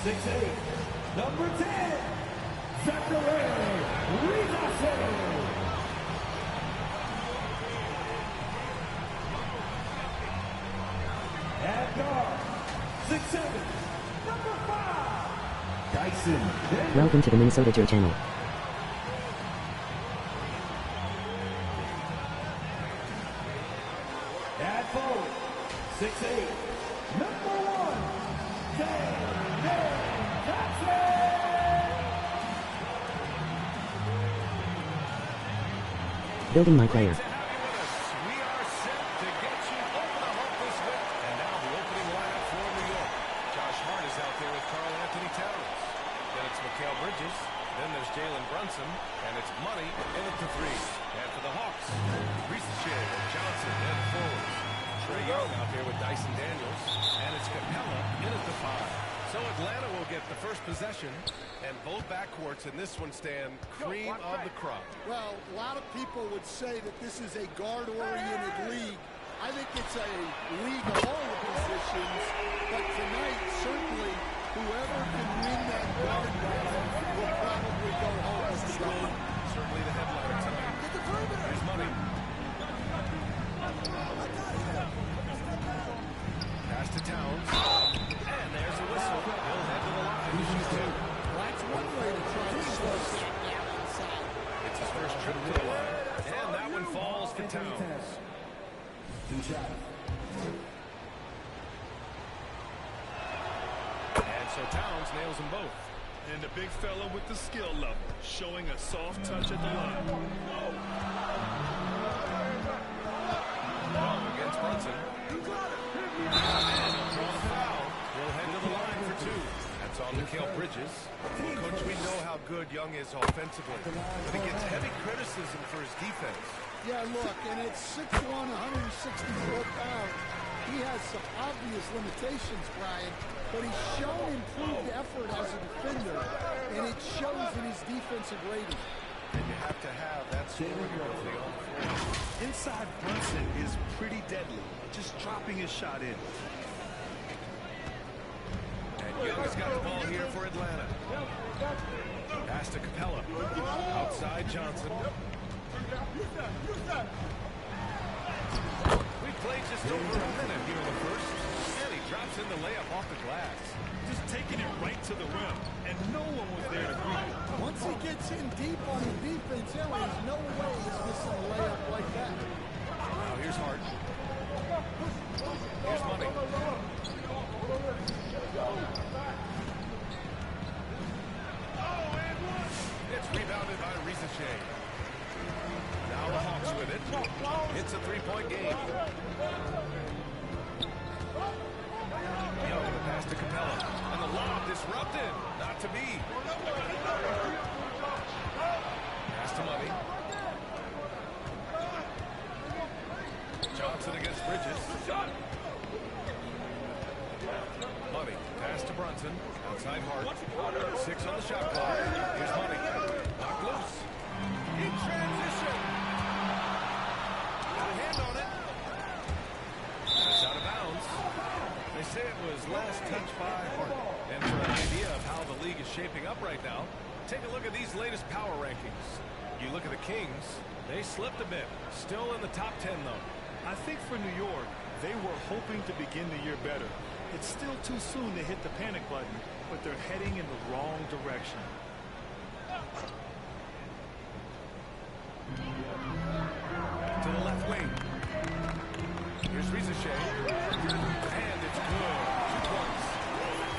6'8", number 10, Zachary Rizase. At guard, 6'7", number 5, Dyson. Welcome to the Minnesota Joe channel. At forward, 6'8", number 1, David Jackson. Building my player. Then there's Jalen Brunson, and it's Money in at the 3. And for the Hawks, Ricochet, Johnson, and forwards. Trae Young out there with Dyson Daniels, and it's Capella in at the 5. So Atlanta will get the first possession, and both backcourts in this one stand cream of the crop. Well, a lot of people would say that this is a guard-oriented league. I think it's a league of all the positions, but tonight, certainly, whoever can win that guard battle will probably go home with the gold. Certainly the headliner tonight. Get the perimeter. Here's Money. Pass to Towns. And there's a whistle. He'll head to the line. That's one way to try to slow down inside. It's his first trip to the line. And that one falls for Towns. Two shots. And so Towns nails them both. And the big fella with the skill level, showing a soft touch at the line. Young against Brunson. And he'll draw the foul. He'll head to the line for 2. That's on Mikal Bridges. Well, Coach, we know how good Young is offensively, but he gets heavy criticism for his defense. Yeah, look, and at 6'1", 164 pounds, he has some obvious limitations, Brian, but he's shown improved effort as a defender, and it shows in his defensive rating. And you have to have that scoring ability on the floor. Inside Brunson is pretty deadly, just dropping his shot in. And Young's got the ball here for Atlanta. Pass to Capella. Outside Johnson. We've played just over a minute here in the first, and he drops in the layup off the glass. Just taking it right to the rim, and no one was there to greet it. Once he gets in deep on the defense, there is no way he's missing a layup like that. Now here's Hart. Here's Money. It's rebounded by Ricochet. Now the Hawks with it. It's a 3-point game. Young, the pass to Capella. And the lob disrupted. Not to be. Pass to Money. Johnson against Bridges. Money. Pass to Brunson. Outside Hart. 6 on the shot clock. Here's Money. Knocked loose. In transition. Got a hand on it. It's out of bounds. They say it was last touched by Hart. And for an idea of how the league is shaping up right now, take a look at these latest power rankings. You look at the Kings, they slipped a bit. Still in the top 10, though. I think for New York, they were hoping to begin the year better. It's still too soon to hit the panic button, but they're heading in the wrong direction. To the left wing. Here's Ricochet. And it's good. 2 points.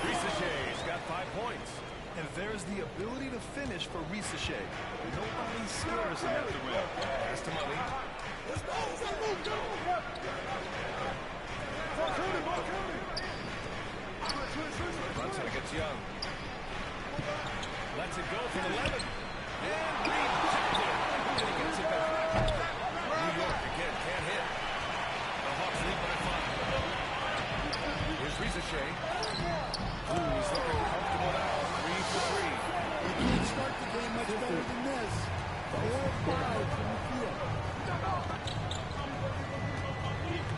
Ricochet's got 5 points. And there's the ability to finish for Ricochet. Nobody scares him at the rim. Pass to Money. Brunson against Young. Lets it go from 11. And rejected. And he gets it back. New York again can't hit. The Hawks lead by 5. Here's Ricochet. Ooh, he's looking comfortable now. 3 for 3. You can't start the game much better than this. 4 or 5 from the field.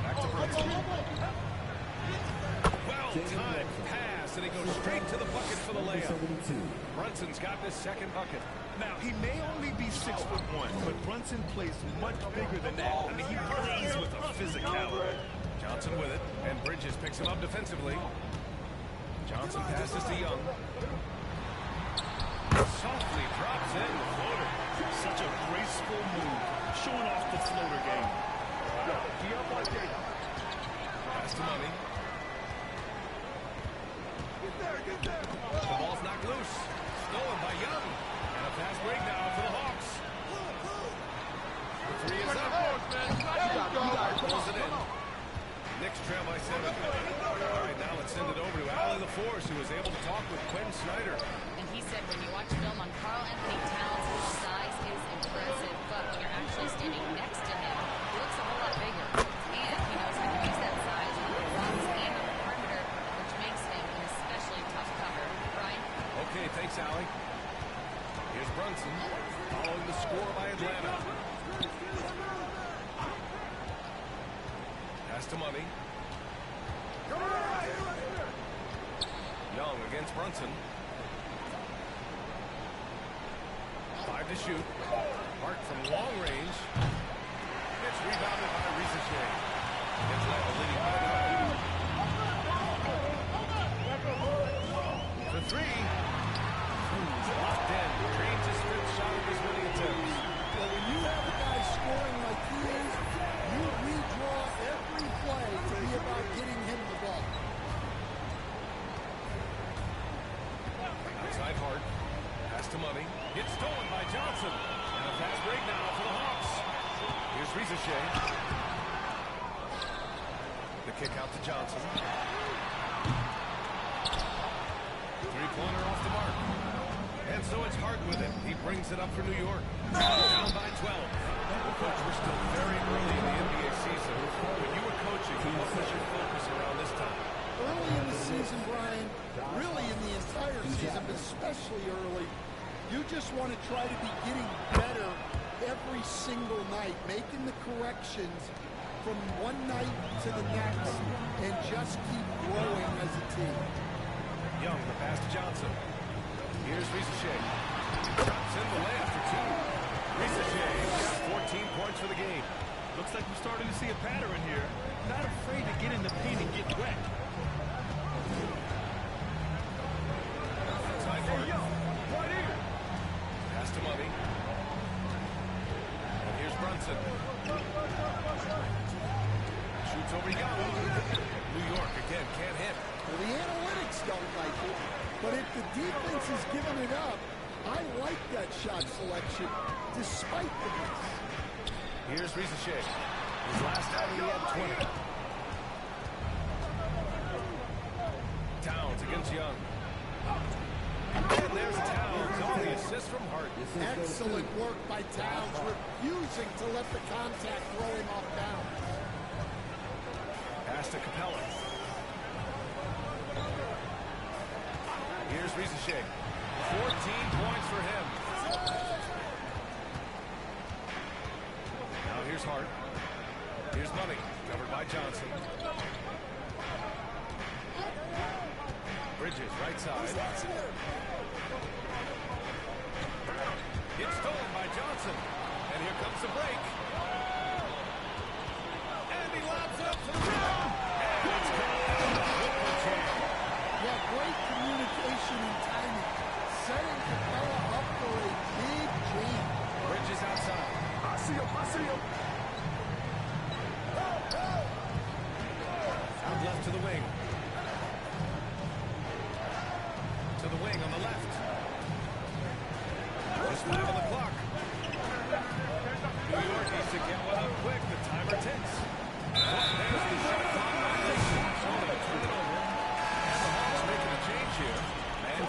Back to Brunson. Well-timed pass pass, and he goes straight to the bucket for the layup. 72. Brunson's got his second bucket. Now, he may only be 6'1", but Brunson plays much bigger than that. I mean, he plays with a physicality. Johnson with it, and Bridges picks him up defensively. Johnson passes to Young. Softly drops in the floater. Such a graceful move, showing off the floater game. Pass to Money. The ball's knocked loose. Stolen by Young. And a fast break now for the Hawks. The three is up. Pulls it in. Knicks trail by 7. All right, now let's send it over to Allie LaForce, who was able to talk with Quinn Snyder. And he said when you watch film on Karl Anthony Towns, his size is impressive, but when you're actually standing next to him, he looks a whole lot bigger. And he knows how to use that size on the runs and on the perimeter, which makes him an especially tough cover. Brian? Okay, thanks, Allie. Here's Brunson, following the score by Atlanta. Pass to Money. Young against Brunson. 5 to shoot. Hart from long range. Gets rebounded by Risacher. Atlanta leading by 9. For 3. Locked in. Drains his fifth shot of his many attempts. Well, when you have a guy scoring like he is, you redraw every play to be about getting him the ball. Outside Hart. Pass to Money. Gets stolen by Johnson. And a fast break now for the Hawks. Here's Risacher. The kick out to Johnson. Three-pointer off the mark. And so it's Hart with it. He brings it up for New York. Down by 12. Coach, we're still very early in the NBA season. When you were coaching, what was your focus around this time? Early in the season, Brian, really in the entire season, but especially early, you just want to try to be getting better every single night, making the corrections from one night to the next, and just keep growing as a team. Young, the pass to Johnson. Here's Risacher. Drops in the layup for 2. Risacher got 14 points for the game. Looks like we're starting to see a pattern here. Not afraid to get in the paint and get wet. Outside Hart. Pass to Money. And here's Brunson. Shoots over Young. New York again can't hit. Well, the analytics don't like it, but if the defense is giving it up, I like that shot selection, despite the miss. Here's Risacher. His last outing he had 20. Towns against Young. And there's Towns on the assist from Hart. Excellent work by Towns, refusing to let the contact throw him off bounds. Pass to Capella. Here's Risacher. 14 points for him. Now here's Hart. Here's Money. Covered by Johnson. Bridges, right side. It's stolen by Johnson. And here comes the break. And he lobs it up for the rim. And it's called out. Yeah, great communication and timing, setting Capella up for a big jam. Bridges outside. I see him. Out left to the wing. To the wing on the left. Just 5 on the clock. New York needs to get one up quick. The timer ticks. There's the shot clock violation. So they'll turn it over. And the Hawks making a change here. And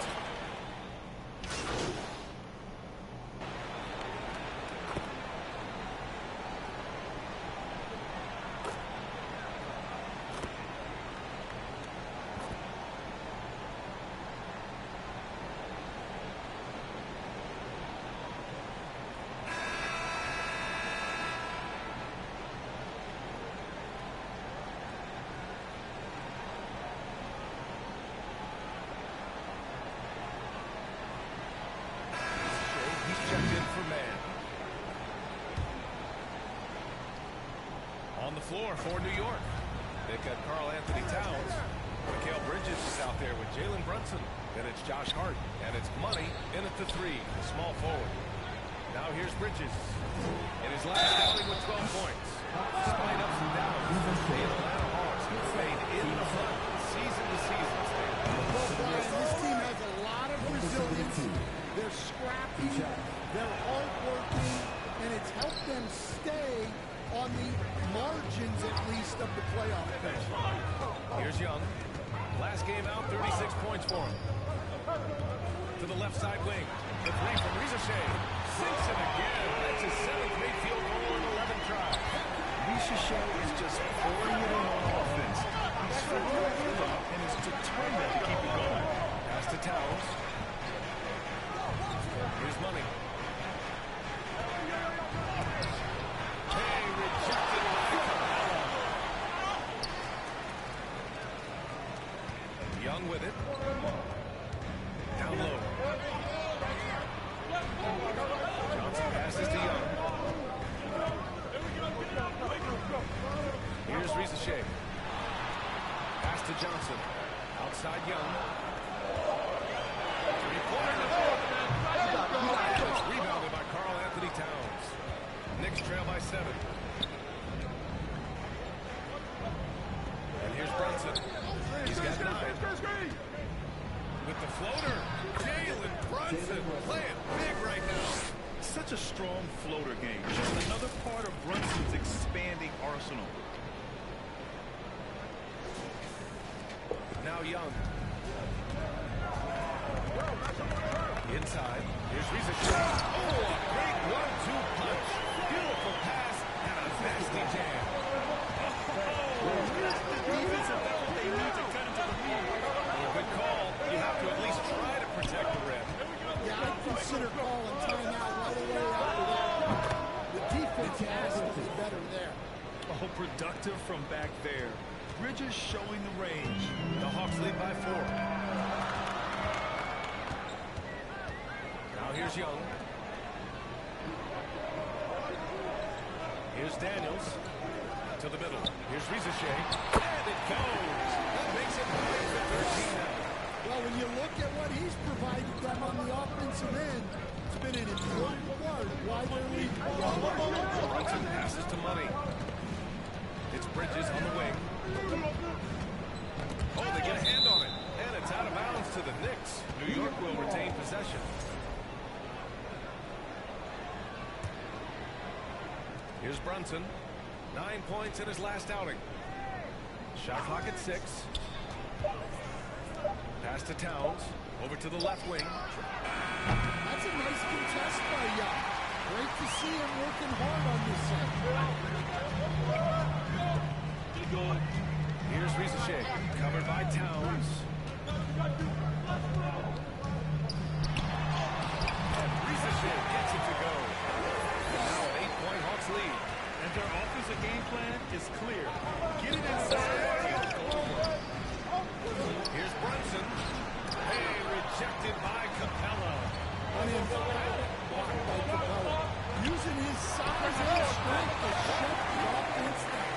the floor for New York. They've got Karl Anthony Towns. Mikal Bridges is out there with Jalen Brunson. Then it's Josh Hart. And it's Money in at the 3, the small forward. Now here's Bridges. In his last outing with 12 points. Despite ups and downs, the Atlanta Hawks have stayed in the hunt season to season. Well, Brian, this team has a lot of resilience. They're scrappy. They're hardworking. And it's helped them stay on the margins, at least, of the playoff picture. Here's Young. Last game out, 36 points for him. To the left side wing. The 3 from Ricochet. Sinks it again. That's his 7th made field goal in 11 tries. Ricochet is just pouring it in on offense. He's found a rhythm and is determined to keep it going. Pass to Towns. Here's Money. Hey, rejected by Capella. Young with it. Down low. Johnson passes to Young. Here's Ricochet. Pass to Johnson. Outside Young. Three-pointer. It's rebounded by Karl Anthony Towns. Knicks trail by 7. And here's Brunson. He's got 9. With the floater, Jalen Brunson playing big right now. Such a strong floater game. Just another part of Brunson's expanding arsenal. Now Young. Inside. Here's Ricochet. Oh, a great 1-2 punch. Beautiful pass and a nasty jam. Good call. You have to at least try to protect the rim. Yeah, I'd consider calling timeout right away after that. The defense has to be better there. Oh, productive from back there. Bridges showing the range. The Hawks lead by 4. Now here's Young. Here's Daniels. To the middle. Here's Ricochet. And it goes. That makes it 9-13 now. Well, when you look at what he's provided them on the offensive end, it's been an important part of why they're leading. Brunson passes to Money. It's Bridges on the wing. Oh, they get a hand on it. And it's out of bounds to the Knicks. New York will retain possession. Here's Brunson. 9 points in his last outing. Shot clock at 6. Pass to Towns. Over to the left wing. That's a nice contest by Young. Great to see him working hard on this side. Here's Ricochet. Covered by Towns. And Ricochet gets it to go. Now an 8-point Hawks lead. And their offensive game plan is clear. Get it inside. Here's Brunson. Hey, rejected by Capella. Blocked by Capella. Using his size and strength to shut the offense down.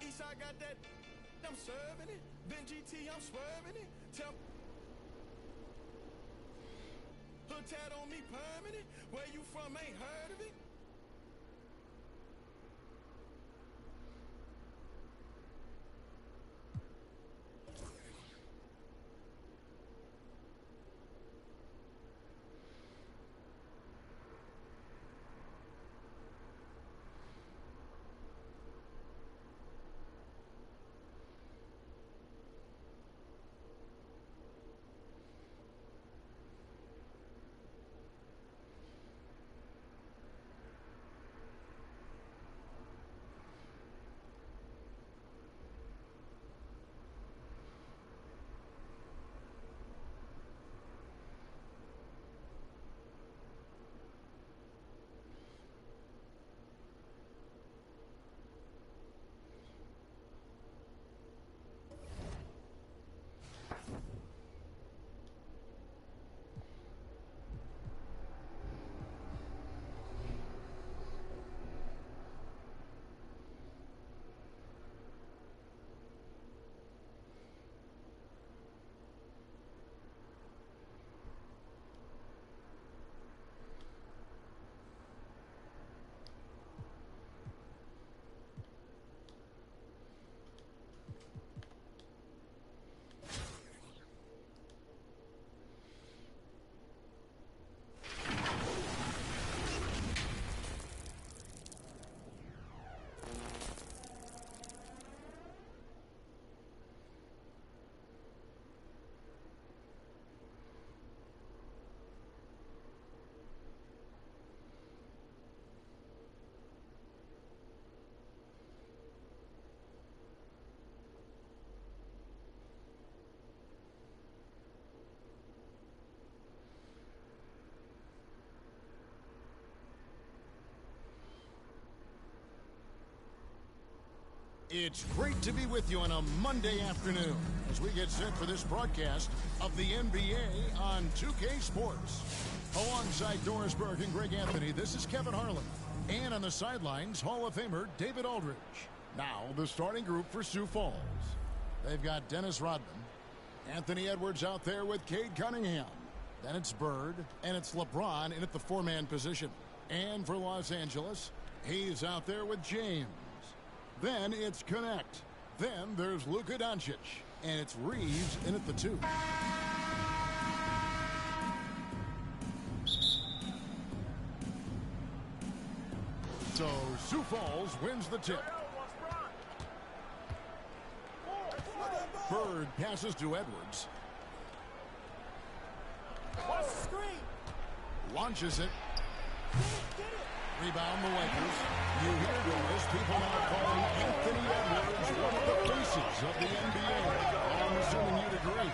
Eastside got that, I'm serving it. Ben GT, I'm swerving it. Tell hood tat on me permanent. Where you from, ain't heard of it. It's great to be with you on a Monday afternoon as we get set for this broadcast of the NBA on 2K Sports. Alongside Doris Burke and Greg Anthony, this is Kevin Harlan. And on the sidelines, Hall of Famer David Aldridge. Now, the starting group for Sioux Falls. They've got Dennis Rodman, Anthony Edwards out there with Cade Cunningham. Then it's Bird, and it's LeBron in at the four-man position. And for Los Angeles, he's out there with James. Then it's Connect. Then there's Luka Doncic. And it's Reeves in at the 2. So Sioux Falls wins the tip. Bird passes to Edwards. Launches it. Rebound the Lakers. You hear this. People now calling Anthony Edwards one of the faces of the NBA. I'm assuming you'd agree.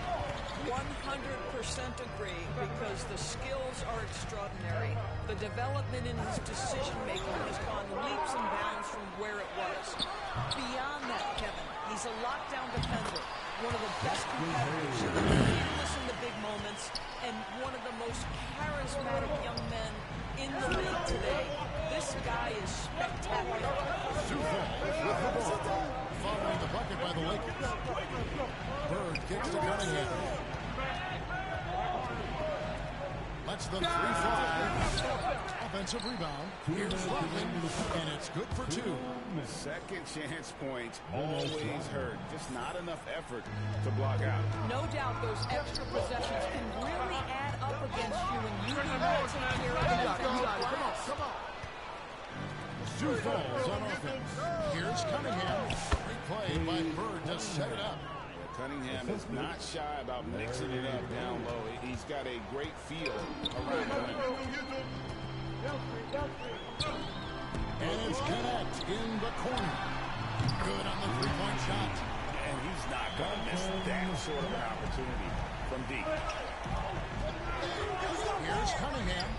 100% agree, because the skills are extraordinary. The development in his decision-making has gone leaps and bounds from where it was. Beyond that, Kevin, he's a lockdown defender, one of the best competitors, fearless in the big moments, and one of the most charismatic young men in the league today. This guy is spectacular. Sioux Falls with the ball. Following the bucket by the Lakers. Bird kicks to Cunningham. Lets the 3 fly. Offensive rebound. Here's Rodman, and it's good for 2. Second chance points always hurt. Just not enough effort to block out. No doubt those extra possessions can really add up against you when you need to take care of the Come on. Sioux Falls on offense. Here's Cunningham. Great play by Bird to set it up. Cunningham is not shy about mixing it up down low. He's got a great feel around the rim. And it's Connect in the corner. Good on the three-point shot. And he's not going to miss that sort of an opportunity from deep. Here's Cunningham.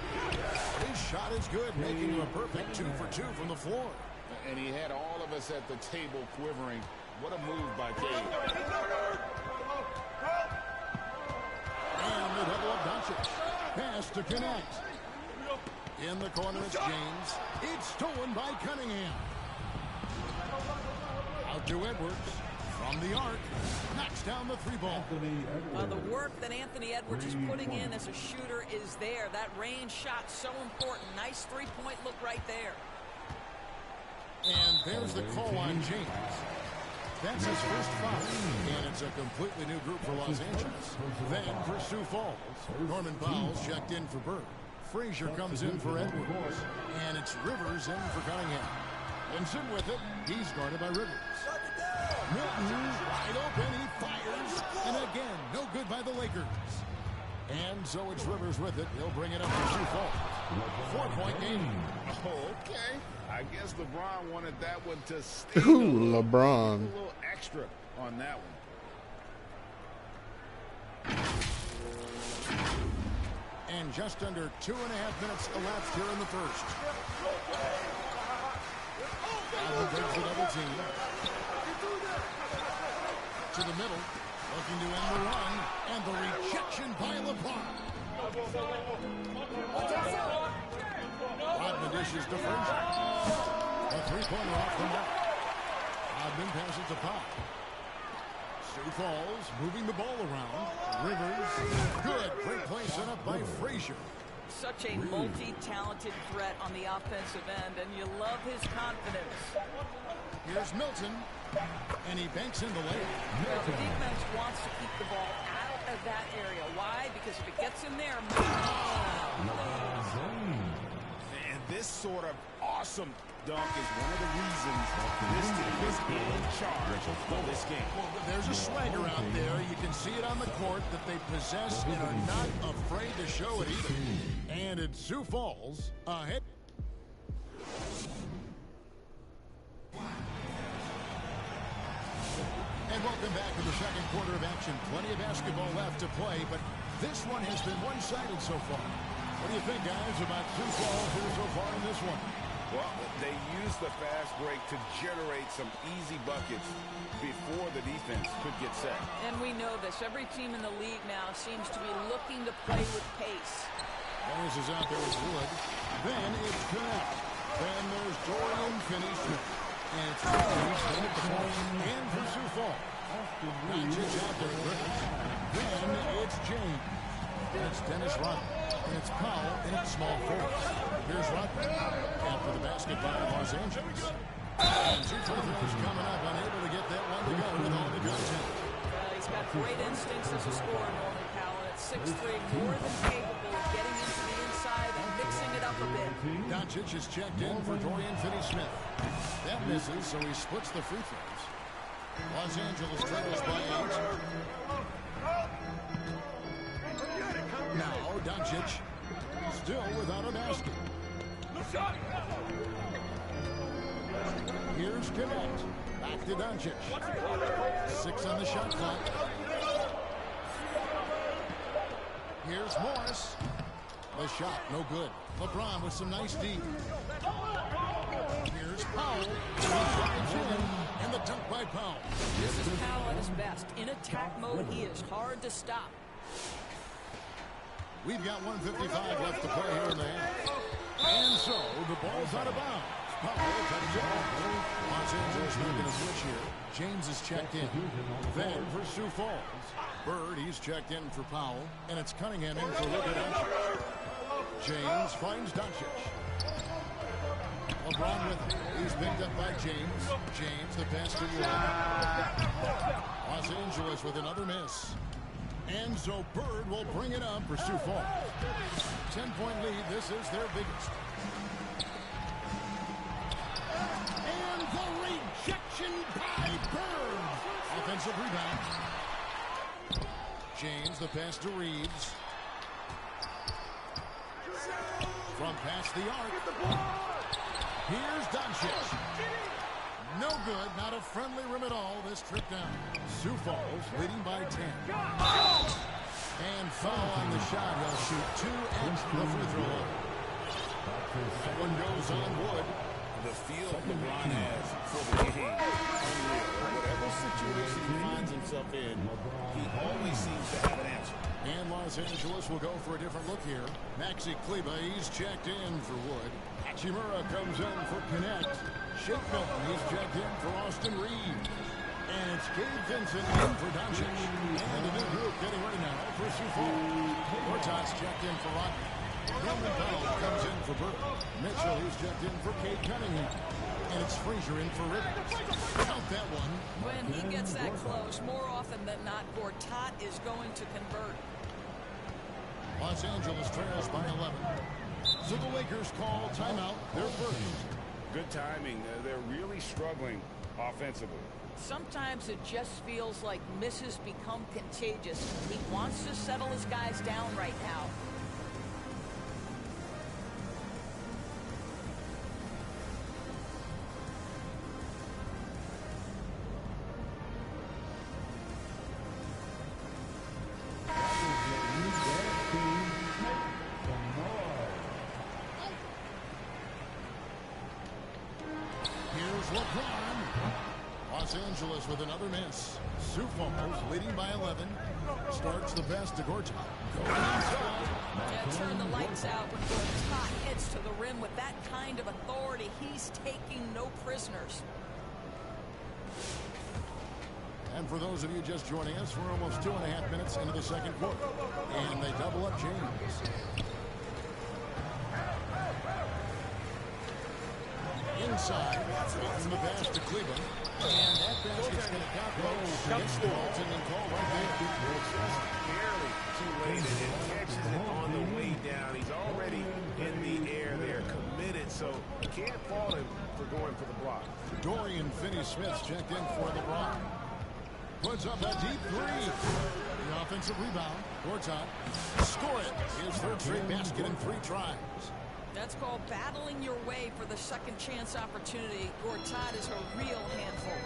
His shot is good, making him a perfect 2 for 2 from the floor. And he had all of us at the table quivering. What a move by Cade. And they double up Doncic. Pass to Connect. In the corner, it's James. It's stolen by Cunningham. Out to Edwards. From the arc. Knocks down the 3-ball. The work that Anthony Edwards is putting in as a shooter is there. That range shot so important. Nice three-point look right there. And there's the call on James. That's his first foul. And it's a completely new group for Los Angeles. Then for Sioux Falls, Norman Powell's checked in for Bird. Frazier comes in for Edwards. And it's Rivers in for Cunningham. Benson with it. He's guarded by Rivers. Milton wide open. He fires. And again, no good by the Lakers. And so it's Rivers with it. He'll bring it up to Sioux Falls. 4-point game. Oh, okay. I guess LeBron wanted that one to stay. Ooh, LeBron. A little extra on that one. And just under 2.5 minutes elapsed here in the first. Alvin takes the double team. To the middle. Looking to end the run. And the rejection by LeBron. Rodman dishes to Frazier. A three-pointer off the mark. Rodman passes to Pop. Sioux Falls moving the ball around. Rivers. Good. Great play set up by Frazier. Such a multi-talented threat on the offensive end, and you love his confidence. Here's Milton. And he banks in the layup. Well, the defense wants to keep the ball out of that area. Why? Because if it gets in there, and this sort of awesome dunk is one of the reasons this team is in charge of this game. Well, there's a swagger out there. You can see it on the court that they possess and are not afraid to show it either. And it's Sioux Falls ahead. And welcome back to the second quarter of action. Plenty of basketball left to play, but this one has been one-sided so far. What do you think, guys, about Sioux Falls here so far in this one? Well, they use the fast break to generate some easy buckets before the defense could get set. And we know this. Every team in the league now seems to be looking to play with pace. Barnes is out there with Wood. Then it's Connect. Then there's Dorian Finney-Smith. And it's James then at the point. And for Sioux Falls. Doncic out there with Griffiths. Then it's James. And it's Dennis Rodman. And it's Powell and it's small forwards. Here's Rodman. After the basket by Los Angeles. And 2 free throws coming up. Unable to get that one to go with all the content. He's got great instincts as a scorer, Norman Powell. At 6'3", more than capable of getting into the inside and mixing it up a bit. Doncic is checked in for Dorian Finney-Smith. That misses, so he splits the free throws. Los Angeles trails by 8. Now Doncic still without a basket. Here's Connect. Back to Doncic. 6 on the shot clock. Here's Morris. The shot, no good. LeBron with some nice D. Here's Powell. He drives in, and the dunk by Powell. This is Powell at his best. In attack mode, he is hard to stop. We've got 1:55 left to play here in the half. And so, the ball's out of bounds. Powell touches it off. Los Angeles making a switch here. James is checked in. Then for Sioux Falls. Bird, he's checked in for Powell. And it's Cunningham in for Luka Doncic. James finds Doncic. LeBron with him. He's picked up by James. James, the pass to Wood. Los Angeles with another miss. And so Bird will bring it up for Sioux Falls. 10-point lead. This is their biggest. And the rejection by Bird. Offensive rebound. James, the pass to Reeves. From past the arc. Here's Doncic. No good. Not a friendly rim at all this trip down. Sioux Falls leading by 10. And foul on the shot. He'll shoot 2 at the free throw line. That one goes on Wood. The feel LeBron has for the game. Whatever situation he finds himself in, he always seems to have an answer. And Los Angeles will go for a different look here. Maxi Kleber, he's checked in for Wood. Hachimura comes in for Connect. Shake Milton, he's checked in for Austin Reed. And it's Gabe Vincent in for Doncic. And the new group getting ready now for Sioux Falls. Gortat's checked in for Rodman. Norman Powell comes in for Bird. Mitchell, he's checked in for Cade Cunningham. And it's Frazier in for Rivers. Count that one. When he gets that close, more often than not, Gortat is going to convert. Los Angeles trails by 11. So the Lakers call timeout. They're first. Good timing. They're really struggling offensively. Sometimes it just feels like misses become contagious. He wants to settle his guys down right now. Los Angeles with another miss. Sioux Falls leading by 11. Starts the pass to Gortat. Yeah, turn the lights out when Gortat heads to the rim with that kind of authority. He's taking no prisoners. And for those of you just joining us, we're almost 2.5 minutes into the second quarter. And they double up James. Inside, from the pass to Cleveland. And that basket's going to count close. Against Dalton and call right there. Barely too late, and it catches it on the way down. He's already in the air there, committed, so can't fault him for going for the block. Dorian Finney-Smith checked in for LeBron. Puts up a deep three. The offensive rebound. Gortat. Score it. His third straight basket in 3 tries. That's called battling your way for the second chance opportunity. Gortat is a real handful.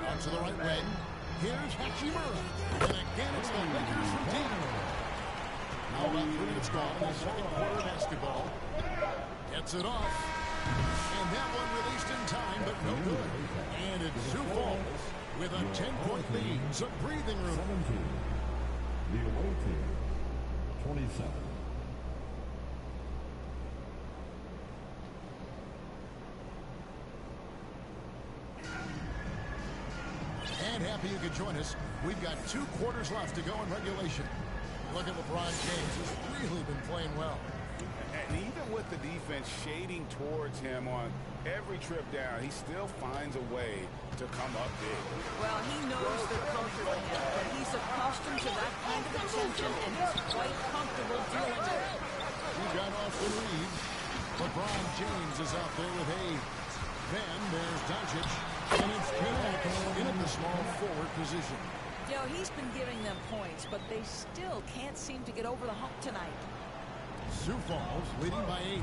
On to the right wing. Here's Hachimura. And again, it's the Lakers from deep. Now about 3 minutes gone in the second quarter of basketball. Gets it off. And that one released in time, but no good. And it's Sioux Falls with a 10-point lead. Some breathing room. 17. The away team, 27. And happy you could join us. We've got 2 quarters left to go in regulation. Look at LeBron James. He's really been playing well. And even with the defense shading towards him on every trip down, he still finds a way to come up big. Well, he knows they're comfortable with him, but he's accustomed to that kind of attention, and he's quite comfortable dealing with it. We've got Austin Reeves. LeBron James is out there with Hayes. Then there's Doncic. And it's Connect in at the small forward position. You know, he's been giving them points, but they still can't seem to get over the hump tonight. Sioux Falls leading by 8.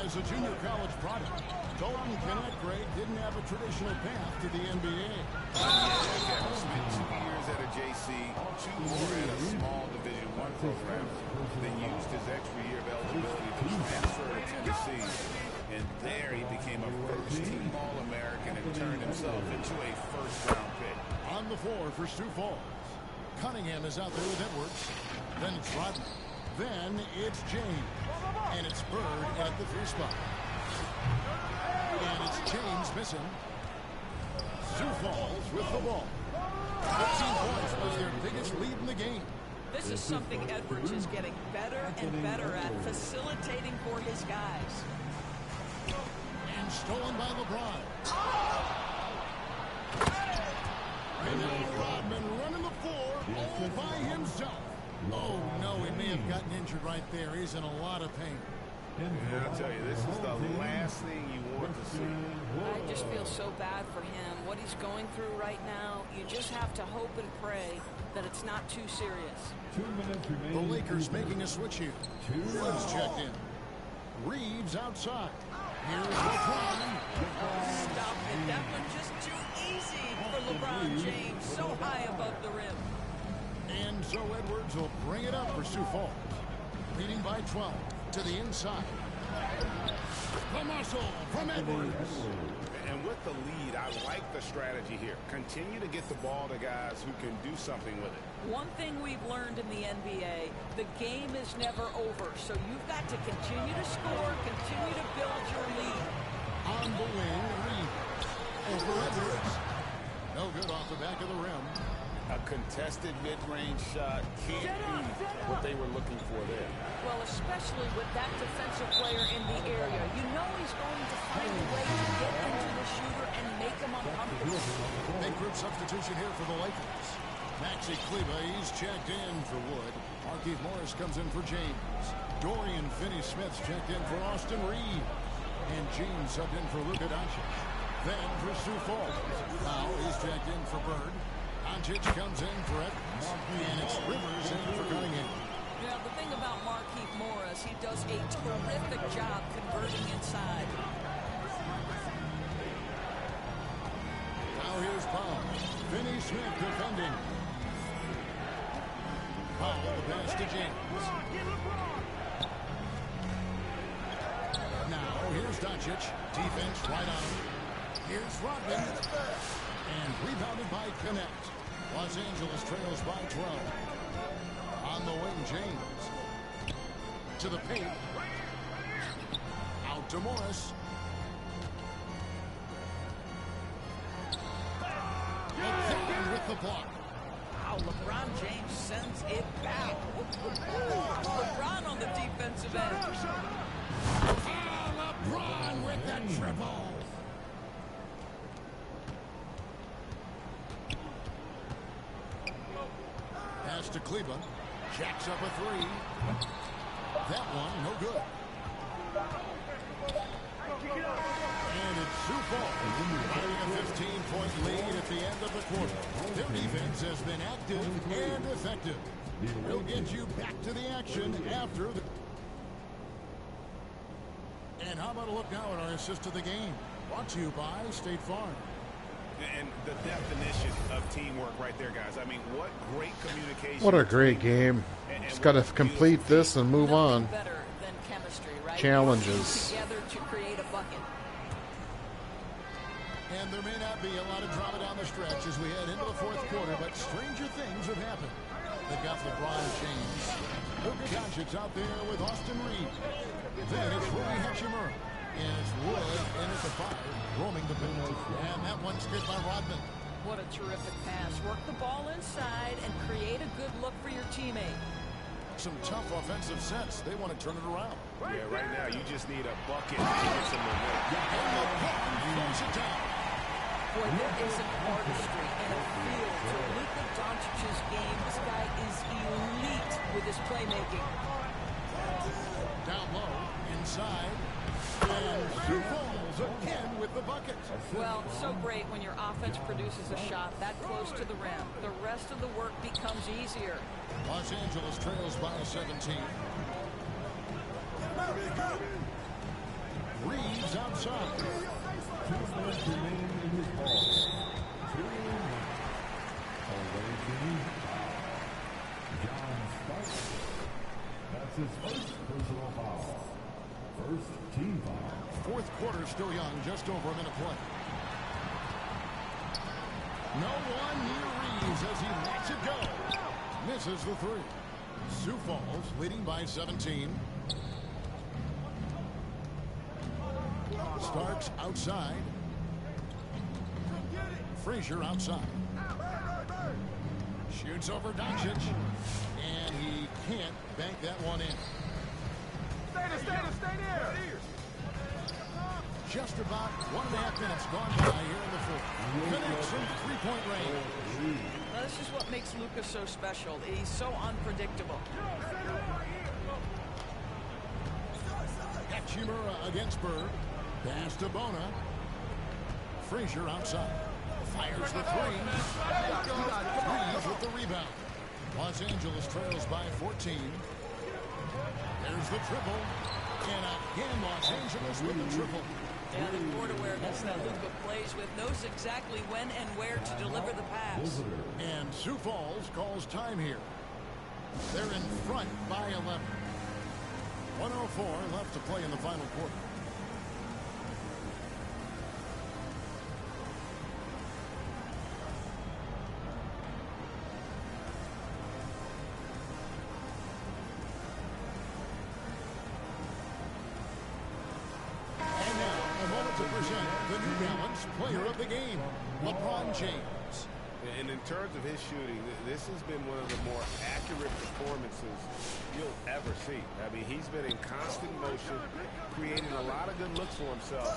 As a junior college product, Dalton Connect, Greg, didn't have a traditional path to the NBA. Spent 2 years at a JC, 2 more at a small Division I program, then used his extra year of eligibility to transfer to Tennessee. And there he became a first-team All-American and turned himself into a first-round pick. On the floor for Sioux Falls. Cunningham is out there with Edwards. Then it's Rodman. Then it's James. And it's Bird at the 3 spot. And it's James missing. Sioux Falls with the ball. 15 points was their biggest lead in the game. This is something Edwards is getting better and better at, facilitating for his guys. And stolen by LeBron. And now Rodman running the floor all by himself. Oh, no, he may have gotten injured right there. He's in a lot of pain. Yeah, I'll tell you, this is the last thing you want to see. I just feel so bad for him. What he's going through right now, you just have to hope and pray that it's not too serious. 2 minutes remaining. The Lakers making a switch here. Woods checked in. Reeves outside. Here's LeBron. Stop it. That was just too easy for LeBron James. So high above the rim. And so Edwards will bring it up for Sioux Falls. Leading by 12 to the inside. The muscle from Edwards. And with the lead, I like the strategy here. Continue to get the ball to guys who can do something with it. One thing we've learned in the NBA, the game is never over. So you've got to continue to score, continue to build your lead. On the wing, Reeves. Over Edwards. No good off the back of the rim. A contested mid-range shot can't be what they were looking for there. Well, especially with that defensive player in the area. You know he's going to find a way to get into the shooter and make him uncomfortable. Big group substitution here for the Lakers. Maxi Kleber, he's checked in for Wood. Markieff Morris comes in for James. Dorian Finney-Smith's checked in for Austin Reeves. And James subbed in for Luka Doncic. Then for Sioux Falls. Now he's checked in for Bird. Doncic comes in for Edwards. And it's Rivers in for Cunningham. Yeah, the thing about Markieff Morris, he does a terrific job converting inside. Now here's Powell. Finney-Smith defending. Powell the pass to James. Now here's Doncic. Defense right on him. Here's Rodman. And rebounded by Connect. Los Angeles trails by 12. On the wing, James. To the paint. Out to Morris. LeBron with the block. Wow, LeBron James sends it back. LeBron on the defensive end. LeBron with the triple. Pass to Kleber. Jacks up a 3. That one, no good. And it's Sioux Falls riding a 15-point lead at the end of the quarter. Their defense has been active and effective. We'll get you back to the action after the... And how about a look now at our assist of the game? Brought to you by State Farm. And the definition of teamwork right there, guys. I mean, what great communication. What a great game. Just got to complete this and move on. Better than chemistry, right? challenges. Together to create a bucket. And there may not be a lot of drama down the stretch as we head into the fourth quarter, but stranger things have happened. They've got LeBron James. Luka Doncic out there with Austin Reeves. Then it's Rui Hachimura. And it's Wood in at the 5, roaming the paint. And that one's good by Rodman. What a terrific pass. Work the ball inside and create a good look for your teammate. Some tough offensive sets. They want to turn it around. Yeah, right now you just need a bucket to get some momentum. And LeBron throws it down. Boy, there is an artistry and a feel to Luka Doncic's game. This guy is elite with his playmaking. Down low, inside. And Sioux Falls again with the bucket. Well, so great when your offense produces a shot that close to the rim. The rest of the work becomes easier. Los Angeles trails by 17. Reeves outside. 2 minutes remaining in this ball. 2 minutes. Away to John Starks. That's his first personal foul. First team foul. Fourth quarter still young, just over a minute play. No one near Reeves as he lets it go. Misses the 3. Sioux Falls leading by 17. Starks outside. Frazier outside. Shoots over Doncic. And he can't bank that one in. Stay there. Just about 1.5 minutes gone by here in the fourth. Minutes from 3-point range. Now, this is what makes Luka so special. He's so unpredictable. Hachimura against Bird. Pass to Bona. Frazier outside. Fires the 3. Reeves with the rebound. Los Angeles trails by 14. There's the triple. And again, Los Angeles with the triple. Yeah, the court awareness that Luka plays with, knows exactly when and where to deliver the pass. And Sioux Falls calls time here. They're in front by 11. 1:04 left to play in the final quarter. The New Balance player of the game, LeBron James. And in terms of his shooting, this has been one of the more accurate performances you'll ever see. I mean, he's been in constant motion, creating a lot of good looks for himself.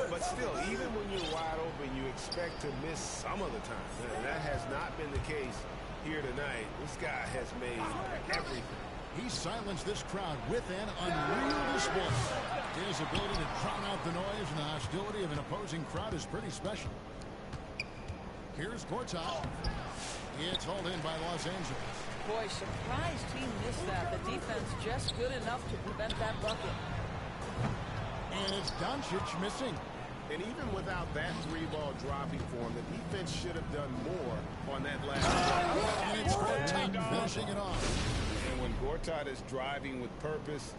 But still, even when you're wide open, you expect to miss some of the time. And that has not been the case here tonight. This guy has made everything. He silenced this crowd with an unreal display. His ability to drown out the noise and the hostility of an opposing crowd is pretty special. Here's Gortat. It's hauled in by Los Angeles. Boy, surprised he missed that. The defense just good enough to prevent that bucket. And it's Doncic missing. And even without that 3-ball dropping for him, the defense should have done more on that last play. And it's Gortat finishing it off. And when Gortat is driving with purpose,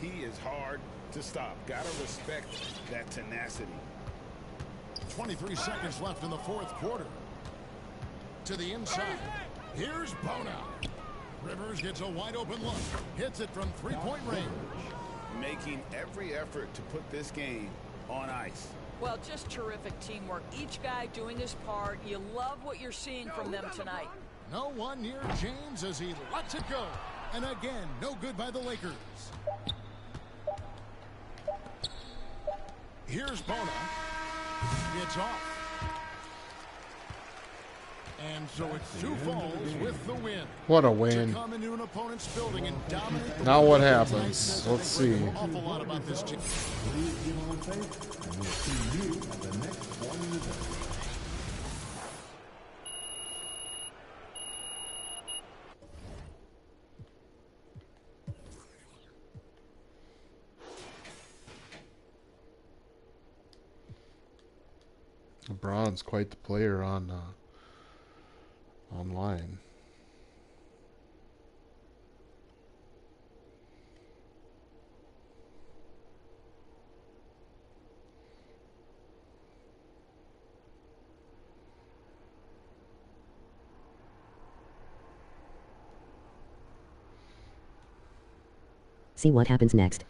he is hard to stop. Gotta respect that tenacity. 23 seconds left in the fourth quarter. To the inside. Here's Bona. Rivers gets a wide open look. Hits it from 3-point range. Making every effort to put this game on ice. Well, just terrific teamwork. Each guy doing his part. You love what you're seeing from them tonight. No one near James as he lets it go. And again, no good by the Lakers. Here's Bona. It's off. And so it's Sioux Falls with the win. What a win. To come into an opponent's building and dominate the now what happens? Let's see. An awful lot about this team. Please get on tape, and we'll see you at the next one in the day. LeBron's quite the player on online. See what happens next.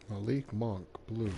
Malik Monk, blue.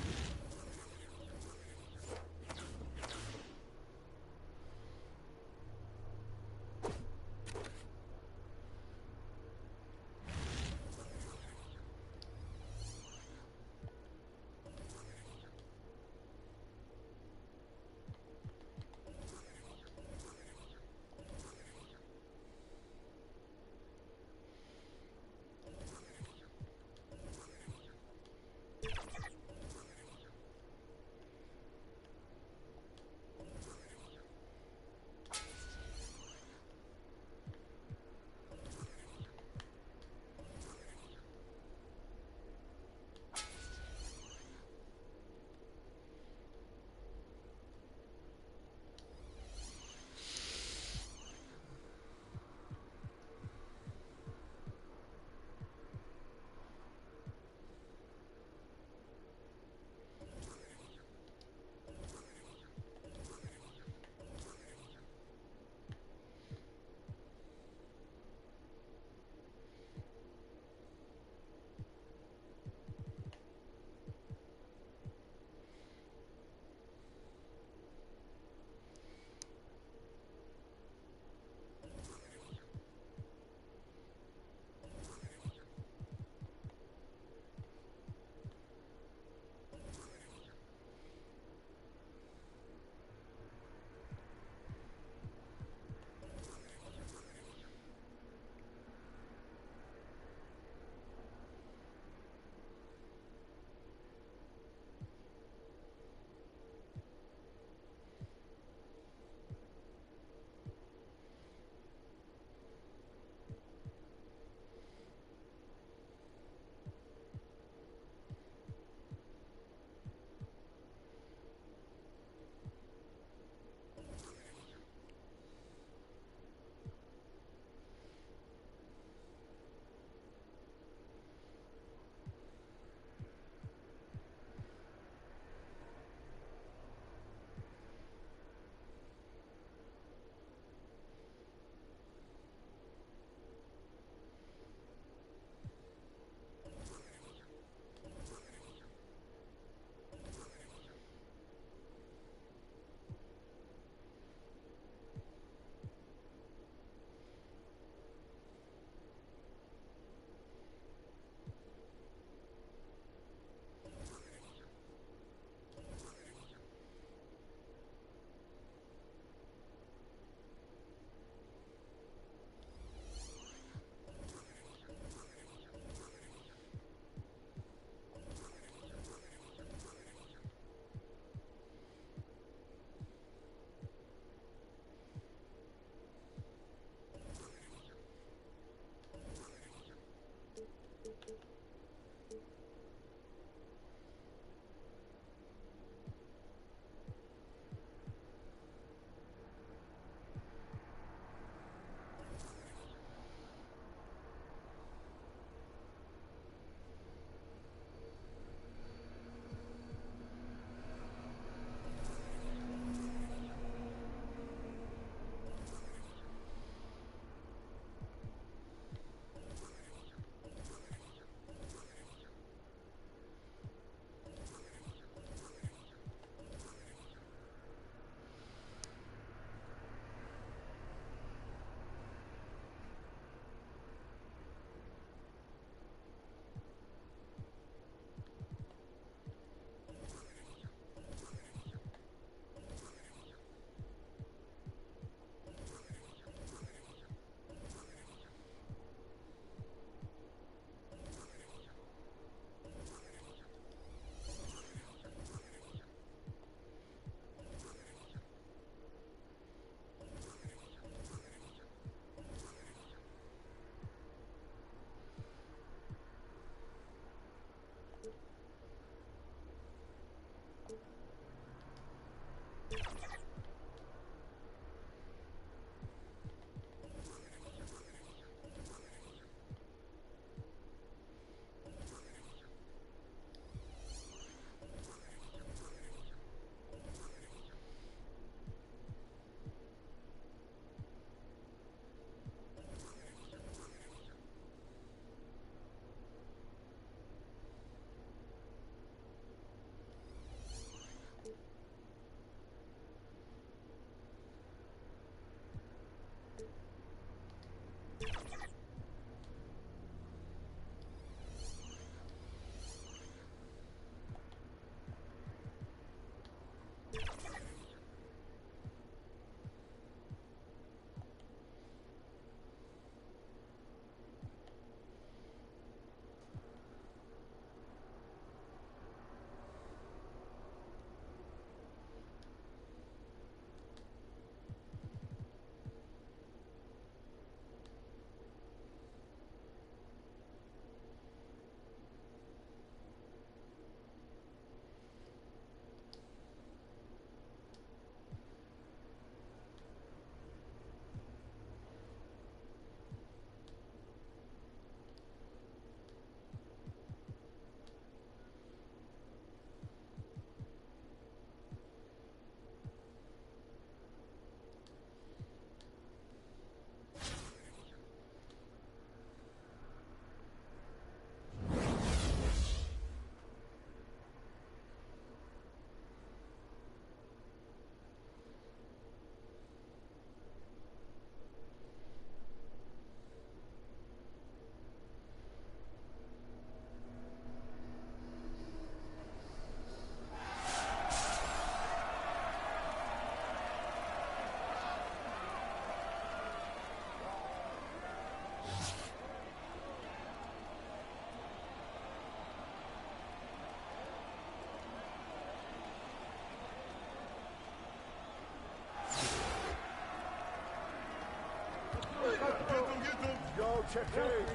go. Check two.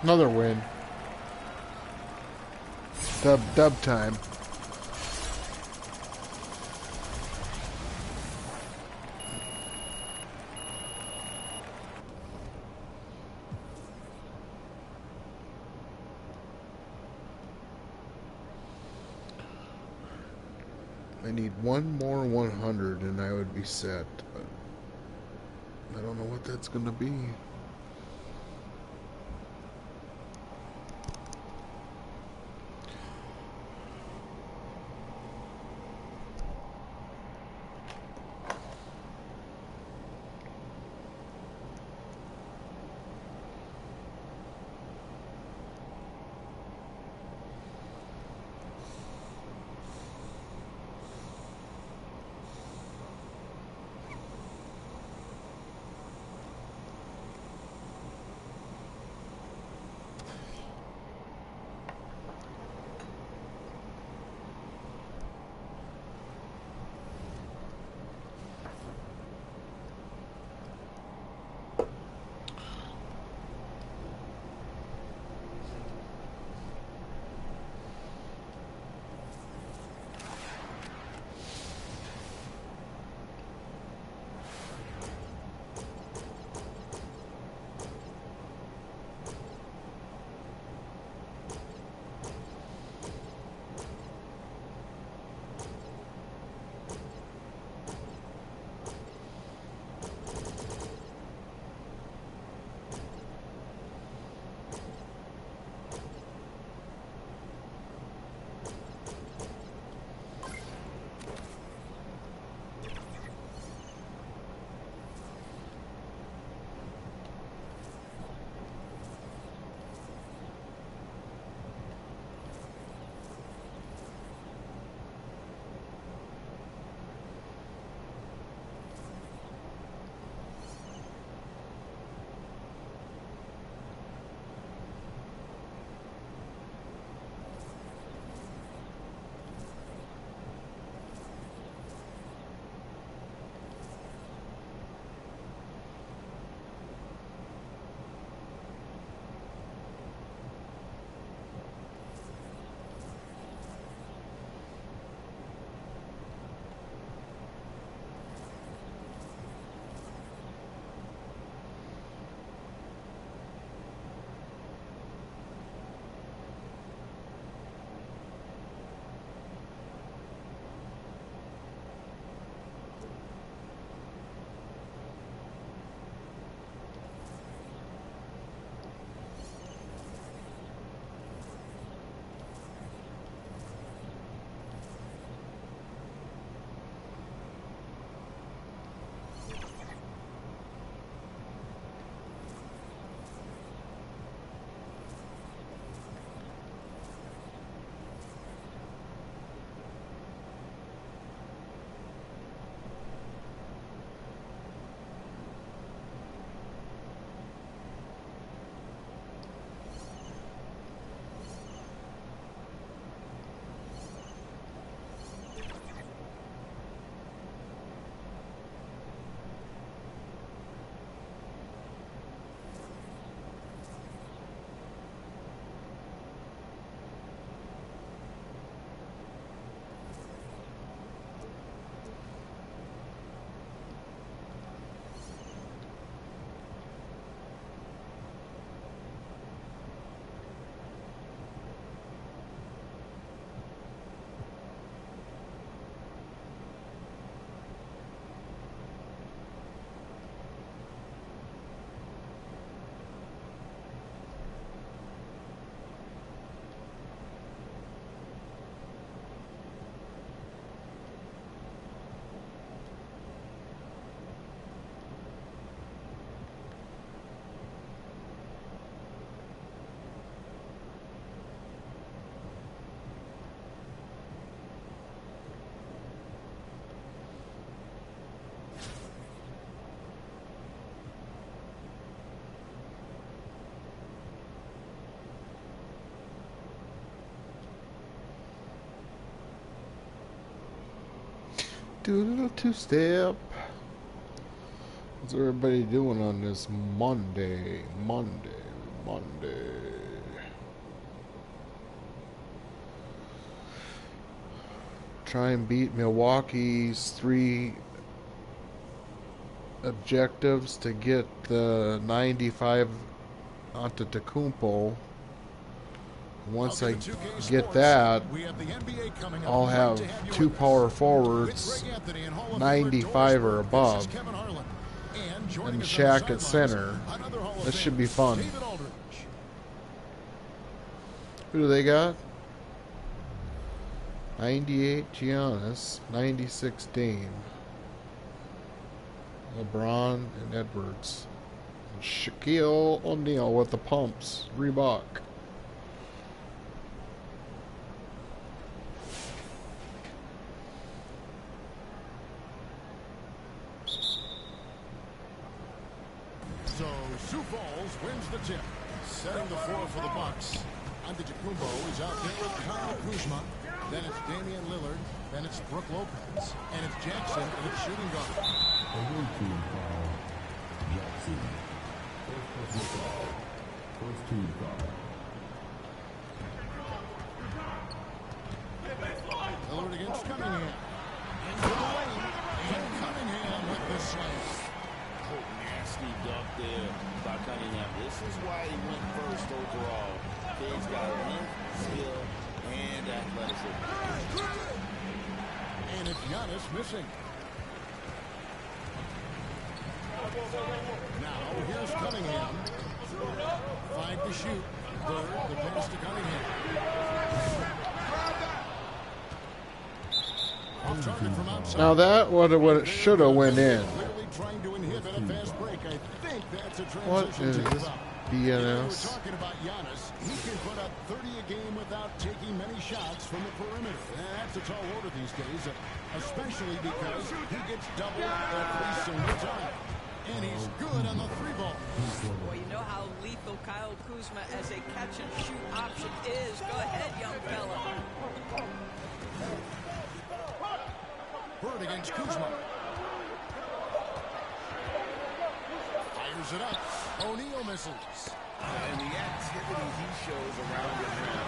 Another win. Dub time. I need one more 100 and I would be set. But I don't know what that's gonna be. Do a little two-step. What's everybody doing on this Monday? Monday. Try and beat Milwaukee's 3 objectives to get the 95 onto Tecumpo. Once I get that, I'll have 2 power forwards, 95 or above, and Shaq at center. This should be fun. Who do they got? 98 Giannis, 96 Dame, LeBron and Edwards, and Shaquille O'Neal with the pumps, Reebok. So Sioux Falls wins the tip, setting the floor for the Bucks. Antetokounmpo is out there with Kyle Kuzma. Then it's Damian Lillard. Then it's Brook Lopez. And it's Jackson with shooting guard. Jackson. First foul. First team foul. Lillard against Cunningham. Into the lane. And Cunningham with the slam. Nasty dunk there by Cunningham. This is why he went first overall. Kid's got length, skill, and athleticism. And it's Giannis missing. Now here's Cunningham. 5 to shoot. Bird, the pass to Cunningham. Off target from outside. Now that what it should have went in. Trying to inhibit a fast break. I think that's a transition. What is this BNS? We're talking about Giannis. He can put up 30 a game without taking many shots from the perimeter. That's a tall order these days, especially because he gets doubled every single time. And he's good on the 3-ball. Well, you know how lethal Kyle Kuzma as a catch-and-shoot option is. Go ahead, young fella. Bird against Kuzma. Fires it up. O'Neal misses. And the activity he shows around the rim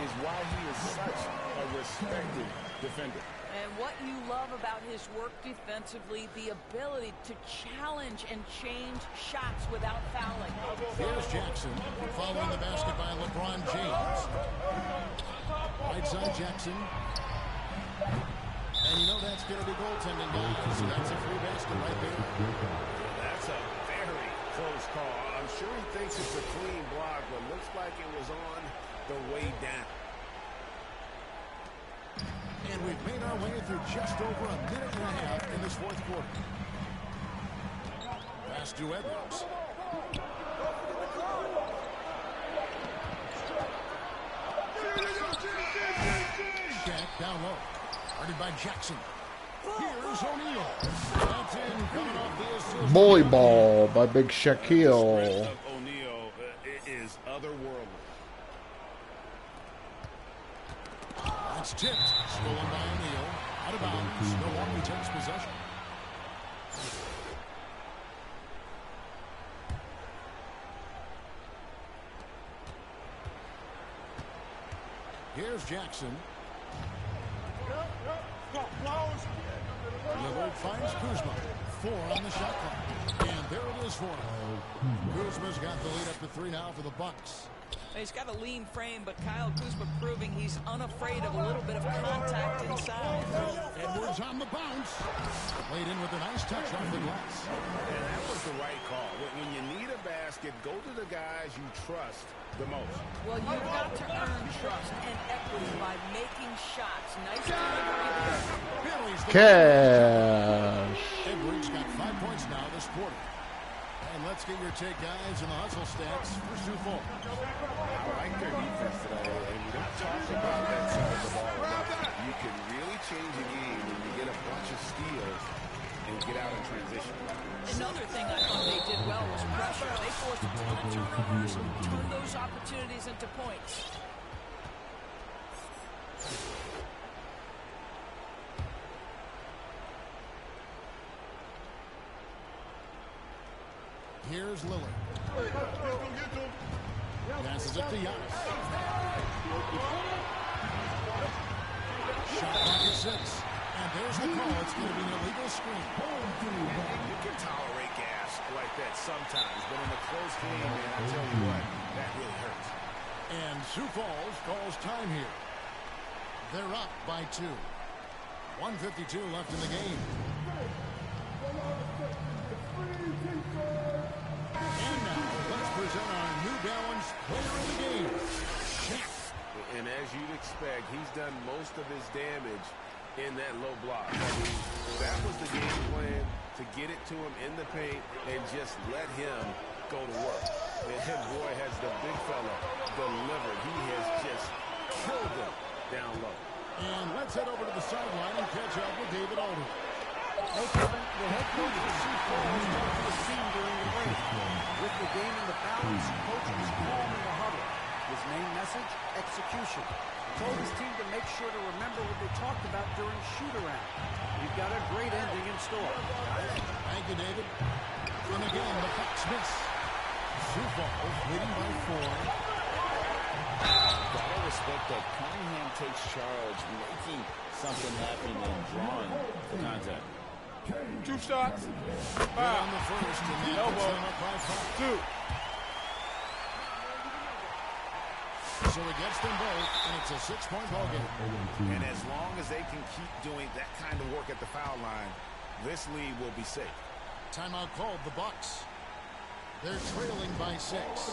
is why he is such a respected defender. And what you love about his work defensively, the ability to challenge and change shots without fouling. Here's Jackson following the basket by LeBron James. Right side Jackson. And you know that's going to be goaltending, guys. That's a free basket right there. That's a very close call. I'm sure he thinks it's a clean block, but looks like it was on the way down. And we've made our way through just over a minute and a half in this fourth quarter. Pass to Edwards. Shaq down low. Guarded by Jackson. Here's O'Neal. That's in, coming off the assist. Bully ball by Big Shaquille. O'Neal is otherworldly. That's tipped. Stolen by O'Neal. Out of bounds. Milwaukee takes possession. Here's Jackson. Lillard finds Kuzma. 4 on the shot clock. And there it is for him. Kuzma's got the lead up to 3 now for the Bucks. He's got a lean frame, but Kyle Kuzma proving he's unafraid of a little bit of contact inside. Edwards on the bounce. Played in with a nice touch off the glass. And that was the right call. When you need a basket, go to the guys you trust the most. Well, you've got to earn trust and equity by making shots. Nice delivery. Cash. Edwards got 5 points now this quarter. And let's get your take, guys, in the hustle stats for Sioux Falls. I like their defense today, and we don't talk about that side of the ball enough. You can really change a game when you get a bunch of steals and get out in transition. Another thing I thought they did well was pressure. They forced a ton of turnovers and turned those opportunities into points. Here's Lillard. Passes it to Giannis. Shot clock at 6. And there's the call. It's going to be an illegal screen. You can tolerate gas like that sometimes, but in a close game, man, I tell you what, that really hurts. And Sioux Falls calls time here. They're up by 2. 1:52 left in the game. And now, let's present our New Balance player of the game, Shaq. And as you'd expect, he's done most of his damage in that low block. I mean, that was the game plan, to get it to him in the paint and just let him go to work. And boy, has the big fella delivered. He has just killed them down low. And let's head over to the sideline and catch up with David Aldridge. Hey, Kevin, the head coach of the Sioux Falls got to the scene during the break. With the game in the balance, coach was calm in the huddle. His main message, execution. Told his team to make sure to remember what they talked about during shoot-around. We've got a great ending in store. Thank you, David. And again, the Bucks miss. Sioux Falls leading by 4. Gotta respect that Cunningham takes charge, making something happen and drawing the contact. 2 shots. On the first, and then puts them up by 5. 2. So he gets them both, and it's a 6-point ball game. And as long as they can keep doing that kind of work at the foul line, this lead will be safe. Timeout called, the Bucks. They're trailing by 6. 1:24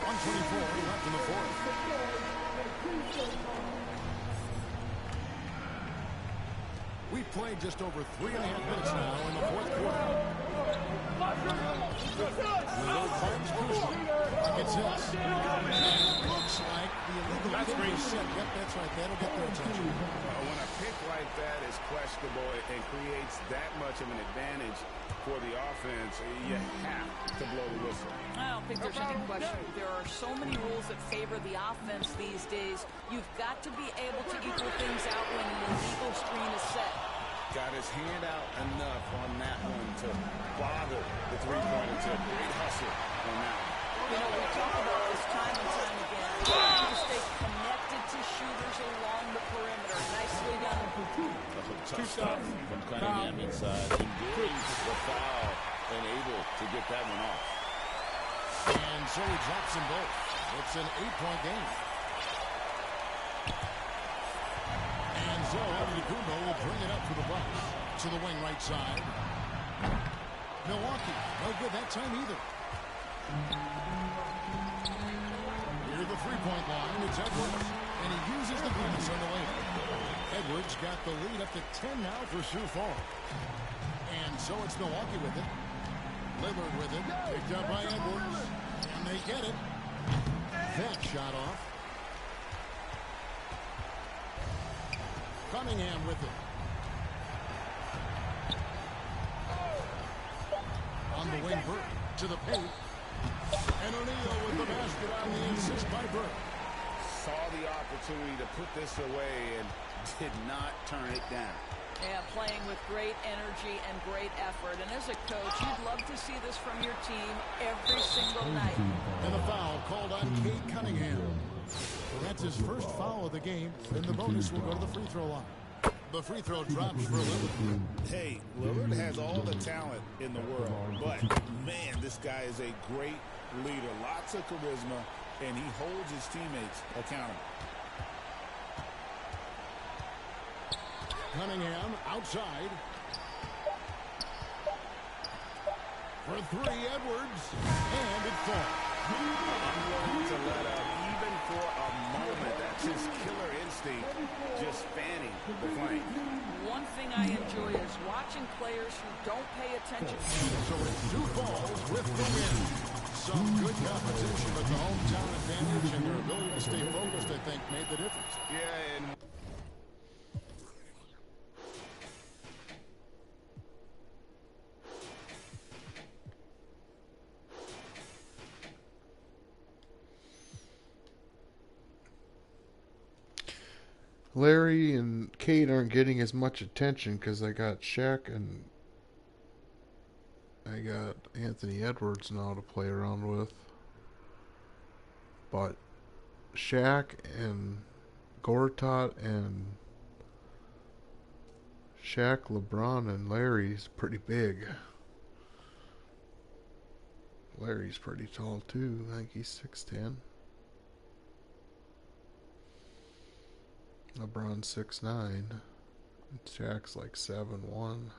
left in the fourth. We've played just over 3.5 minutes now in the fourth quarter. Lillard finds Kuzma. Gets his. And looks like the illegal kick is set. Yep, that's right. That'll get their attention. When a pick like that is questionable and creates that much of an advantage for the offense, you have to blow the whistle. I don't think there's any question. There are so many rules that favor the offense these days. You've got to be able to equal things out when an illegal screen is set. Got his hand out enough on that one to bother the three-pointer. To a great hustle on that one. You know, we talk about this time and time again. You have to stay connected to shooters along the perimeter. Nicely done. Tough stop from Cunningham inside. Enduring the foul and able to get that one off. And so he drops them both. It's an 8-point game. And so Antetokounmpo will bring it up for the Bucks. To the wing right side. Milwaukee, no good that time either. Near the three-point line, it's Edwards. And he uses the pass on the lane. Edwards got the lead up to 10 now for Sioux Falls. And so it's Milwaukee with it. Lillard with it. Picked up by Edwards. And they get it. That shot off. Cunningham with it. On the wing, Burke to the paint. And O'Neal with the basket on the assist by Burke. Saw the opportunity to put this away and did not turn it down. Yeah, playing with great energy and great effort. And as a coach, you'd love to see this from your team every single night. And a foul called on Cade Cunningham. Well, that's his first foul of the game. And the bonus will go to the free throw line. The free throw drops for Lillard. Hey, Lillard has all the talent in the world, but man, this guy is a great leader. Lots of charisma, and he holds his teammates accountable. Cunningham outside. For three, Edwards. And it falls. Unwilling to let up even for a moment. That's his killer instinct, just fanning the flame. One thing I enjoy is watching players who don't pay attention. So it's Sioux Falls with the win. Some good competition, but the hometown advantage and their ability to stay focused, I think, made the difference. Yeah, and Larry and Kate aren't getting as much attention because I got Shaq and I got Anthony Edwards now to play around with. but Shaq and Gortat and Shaq, LeBron, and Larry's pretty big. Larry's pretty tall too. I think he's 6'10". LeBron's 6'9". And Shaq's like 7'1".